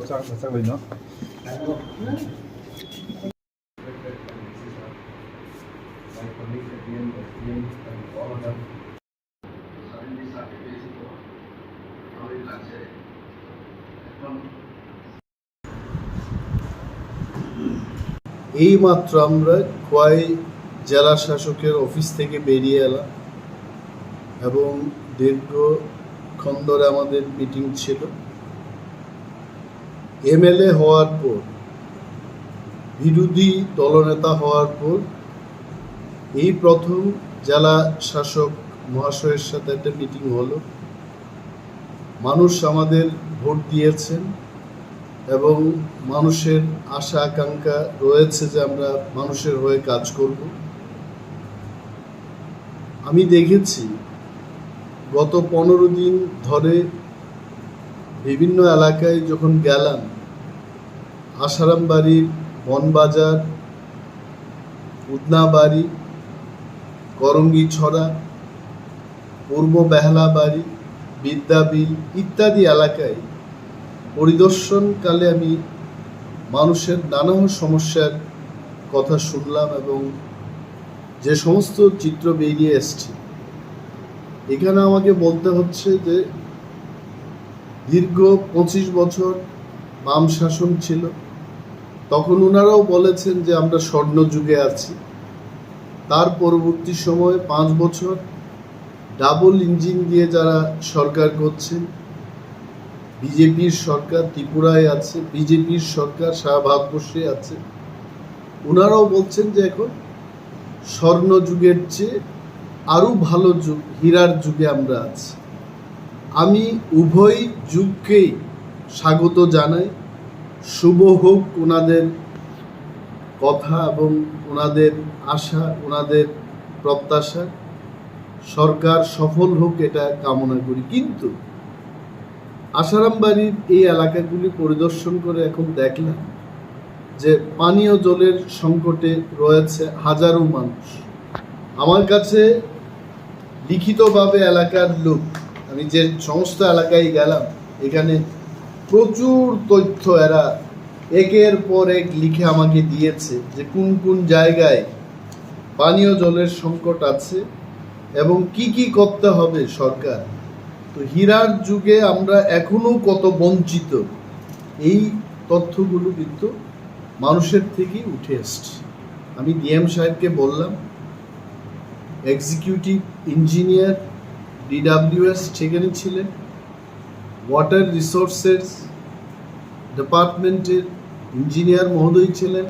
짝짝거리나? এইমাত্র আমরা খোয়াই জেলা শাসকের অফিস থেকে বেরিয়ে এলাম এবং দীর্ঘক্ষণ ধরে আমাদের মিটিং ছিল। এমএলএ হওয়ার পর, বিরোধী দলনেতা হওয়ার পর এই প্রথম জেলা শাসক মহাশয়ের সাথে একটা মিটিং হলো। মানুষ আমাদের ভোট দিয়েছেন এবং মানুষের আশা আকাঙ্ক্ষা রয়েছে যে আমরা মানুষের হয়ে কাজ করব। আমি দেখেছি গত 15 দিন ধরে বিভিন্ন এলাকায় যখন গেলাম, আসারামবাড়ির বনবাজার, উদনাবাড়ি, করঙ্গিছড়া, পূর্ব বেহালাবাড়ি, বিদ্যাবিল ইত্যাদি এলাকায় পরিদর্শনকালে আমি মানুষের নানা সমস্যার কথা শুনলাম এবং যে সমস্ত চিত্র বেরিয়ে এসছে, এখানে আমাকে বলতে হচ্ছে যে দীর্ঘ 25 বছর বাম শাসন ছিল, তখন ওনারাও বলেছেন যে আমরা স্বর্ণ যুগে আছি। তার পরবর্তী সময়ে 5 বছর ডাবল ইঞ্জিন দিয়ে যারা সরকার করছেন, বিজেপির সরকার ত্রিপুরায় আছে, বিজেপির সরকার সারা ভারতবর্ষে আছে, ওনারাও বলছেন যে এখন স্বর্ণ যুগের চেয়ে আরও ভালো যুগ, হীরার যুগে আমরা আছি। আমি উভয় যুগকেই স্বাগত জানাই। শুভ হোক ওনাদের কথা এবং ওনাদের আশা, ওনাদের প্রত্যাশা, সরকার সফল হোক এটা কামনা করি। কিন্তু আসারামবাড়ির এই এলাকাগুলি পরিদর্শন করে এখন দেখলাম যে পানীয় জলের সংকটে রয়েছে হাজারো মানুষ। আমার কাছে লিখিতভাবে এলাকার লোক, আমি যে সমস্ত এলাকায় গেলাম, এখানে প্রচুর তথ্য এরা একের পর এক লিখে আমাকে দিয়েছে যে কোন কোন জায়গায় পানীয় জলের সংকট আছে এবং কি কি করতে হবে সরকার। তো হীরার যুগে আমরা এখনো কত বঞ্চিত, এই তথ্যগুলো কিন্তু মানুষের থেকেই উঠে এসছে। আমি ডিএম সাহেবকে বললাম, এক্সিকিউটিভ ইঞ্জিনিয়ার ডিডাব্লিউএস সেখানে ছিলেন, ওয়াটার রিসোর্সেস ডিপার্টমেন্টের ইঞ্জিনিয়ার মহোদয় ছিলেন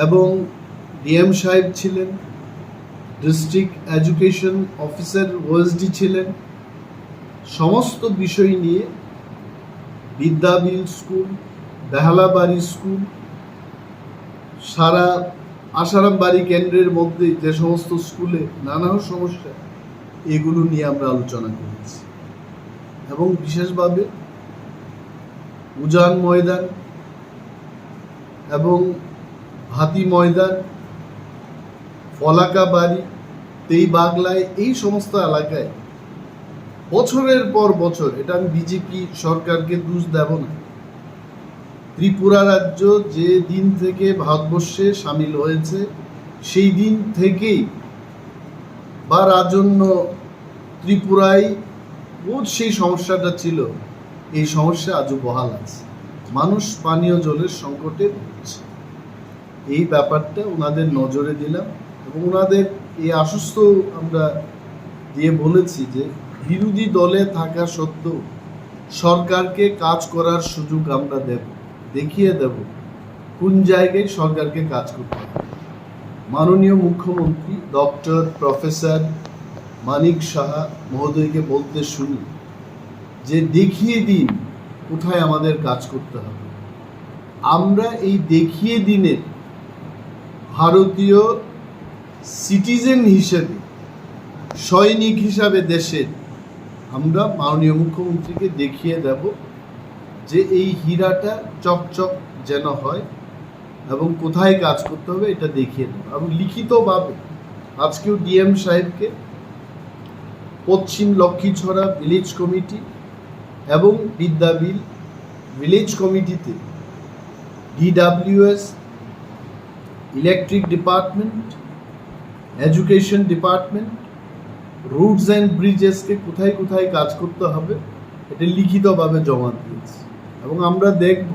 এবং ডিএম সাহেব ছিলেন, ডিস্ট্রিক্ট এডুকেশন অফিসার ওএসডি ছিলেন। সমস্ত বিষয় নিয়ে বিদ্যাবিল স্কুল, বেহালাবাড়ি স্কুল, সারা আসারামবাড়ি কেন্দ্রের মধ্যে যে সমস্ত স্কুলে নানা সমস্যা, এগুলো নিয়ে আমরা আলোচনা করেছি এবং বিশেষভাবে উজান ময়দান এবং ভাতি ময়দান, ফলাকা বাড়ি, তেই বাগলায়, এই সমস্ত এলাকায় বছরের পর বছর, এটা আমি বিজেপি সরকারকে দোষ দেব না, ত্রিপুরা রাজ্য যে দিন থেকে ভারতবর্ষে সামিল হয়েছে সেই দিন থেকেই বা রাজন্য ত্রিপুরায় সেই সমস্যাটা ছিল, এই সমস্যা আজও বহাল আছে। মানুষ পানীয় জলের সংকটে ভুগছে। এই ব্যাপারটা ওনাদের নজরে দিলাম এবং ওনাদের এই আশ্বস্ত আমরা দিয়ে বলেছি যে বিরোধী দলে থাকা সত্ত্বেও সরকারকে কাজ করার সুযোগ আমরা দেখিয়ে দেব কোন জায়গায় সরকারকে কাজ করতে হবে। মাননীয় মুখ্যমন্ত্রী ডক্টর প্রফেসর মানিক সাহা মহোদয়কে বলতে শুনি যে দেখিয়ে দিন কোথায় আমাদের কাজ করতে হবে। আমরা এই দেখিয়ে দিনের ভারতীয় সিটিজেন হিসেবে, সৈনিক হিসাবে দেশের, আমরা মাননীয় মুখ্যমন্ত্রীকে দেখিয়ে দেব যে এই হীরাটা চকচক যেন হয় এবং কোথায় কাজ করতে হবে এটা দেখিয়ে দেব। এবং লিখিতভাবে আজকেও ডিএম সাহেবকে পশ্চিম লক্ষ্মীছড়া ভিলেজ কমিটি এবং বিদ্যাবিল ভিলেজ কমিটিতে DWS, electric department, education department, roads and ব্রিজেসকে কোথায় কোথায় কাজ করতে হবে এটা লিখিতভাবে জমা দিয়েছে। এবং আমরা দেখব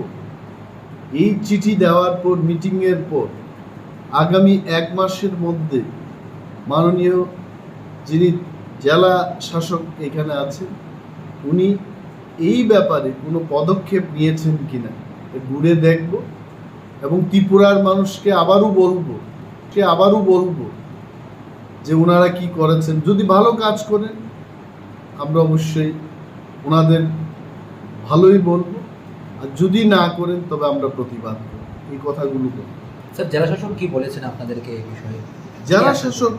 এই চিঠি দেওয়ার পর, মিটিংয়ের পর আগামী 1 মাসের মধ্যে মাননীয় যিনি জেলা শাসক এখানে আছেন উনি এই ব্যাপারে কোনো পদক্ষেপ নিয়েছেন কিনা ঘুরে দেখব। এবং ত্রিপুরার মানুষকে আবারও বলবো যে ওনারা কি করেছেন। যদি ভালো কাজ করেন আমরা অবশ্যই ওনাদের ভালোই বলবো, আর যদি না করেন তবে আমরা প্রতিবাদ করব। এই কথাগুলো বলবো। স্যার, জেলা শাসক কি বলেছেন আপনাদেরকে এই বিষয়ে? জেলা শাসক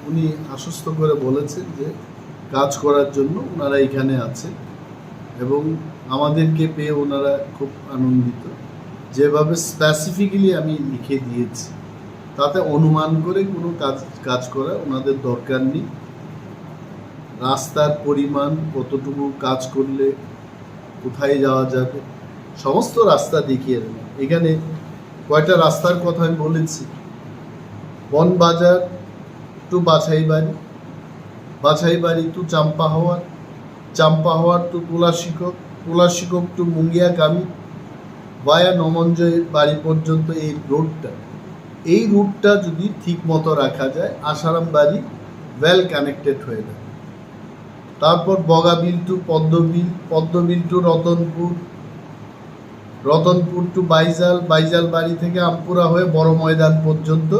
উনি আশ্বস্ত করে বলেছেন যে কাজ করার জন্য ওনারা এখানে আছে এবং আমাদেরকে পেয়ে ওনারা খুব আনন্দিত। যেভাবে স্পেসিফিক্যালি আমি লিখে দিয়েছি তাতে অনুমান করে কোনো কাজ করা ওনাদের দরকার নেই। রাস্তার পরিমাণ কতটুকু কাজ করলে কোথায় যাওয়া যাবে সমস্ত রাস্তা দেখিয়ে দেবে। এখানে কয়টা রাস্তার কথা আমি বলেছি, বনবাজার টু বাছাইবাড়ি টু চাম্পাহাওয়ার টু তুলাশিকক টু মুঙ্গিয়াগামী ভায়া নমঞ্জয়ের বাড়ি পর্যন্ত এই রুটটা যদি ঠিক মতো রাখা যায় আসারাম বাড়ি ওয়েল কানেক্টেড হয়ে যাবে। তারপর Bogabil to Padmabil to Ratanpur to Baijal বাড়ি থেকে আমপুরা হয়ে বড় ময়দান পর্যন্ত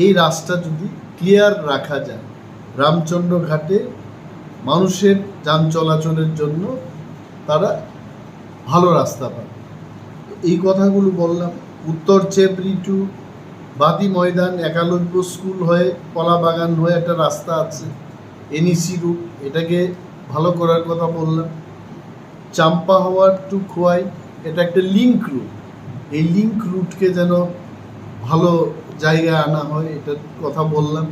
এই রাস্তা যদি ক্লিয়ার রাখা যায় রামচন্দ্র ঘাটে মানুষের যান চলাচলের জন্য তারা ভালো রাস্তা পাবে। এই কথাগুলো বললাম। উত্তর চেপড়ি টু বাতি ময়দান, একালব্য স্কুল হয়ে কলাবাগান হয়ে একটা রাস্তা আছে, NEC রুট, এটাকে ভালো করার কথা বললাম। চাম্পাহাওয়ার টু খোয়াই, এটা একটা লিঙ্ক রুট, এই লিঙ্ক রুটকে যেন ভালো জায়গায় আনা হয় এটার কথা বললাম।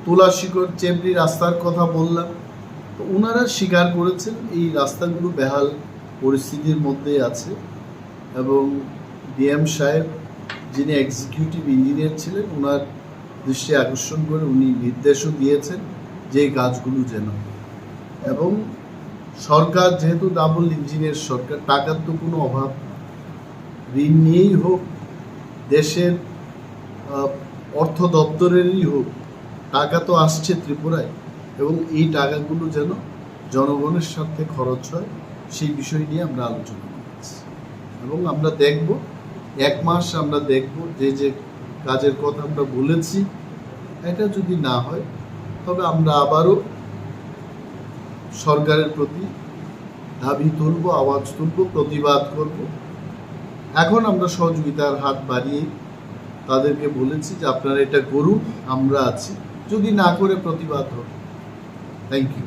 তুলাশিকর চেপড়ি রাস্তার কথা বললাম। তো ওনারা স্বীকার করেছেন এই রাস্তাগুলো বেহাল পরিস্থিতির মধ্যে আছে এবং DM সাহেব যিনি এক্সিকিউটিভ ইঞ্জিনিয়ার ছিলেন ওনার দৃষ্টি আকর্ষণ করে উনি নির্দেশও দিয়েছেন যে এই কাজগুলো যেন। এবং সরকার যেহেতু ডাবল ইঞ্জিনের সরকার, টাকার তো কোনো অভাব, ঋণ নিয়েই হোক, দেশের অর্থ দপ্তরেরই হোক, টাকা তো আসছে ত্রিপুরায় এবং এই টাকাগুলো যেন জনগণের স্বার্থে খরচ হয় সেই বিষয় নিয়ে আমরা আলোচনা করছি। এবং আমরা দেখব 1 মাস আমরা দেখব যে কাজের কথা আমরা বলেছি এটা যদি না হয় তবে আমরা আবারও সরকারের প্রতি দাবি তুলব, আওয়াজ তুলব, প্রতিবাদ করব। এখন আমরা সহযোগিতার হাত বাড়িয়ে তাদেরকে বলেছি যে আপনারা এটা করুন, আমরা আছি, যদি না করে প্রতিবাদ হবে। Thank you.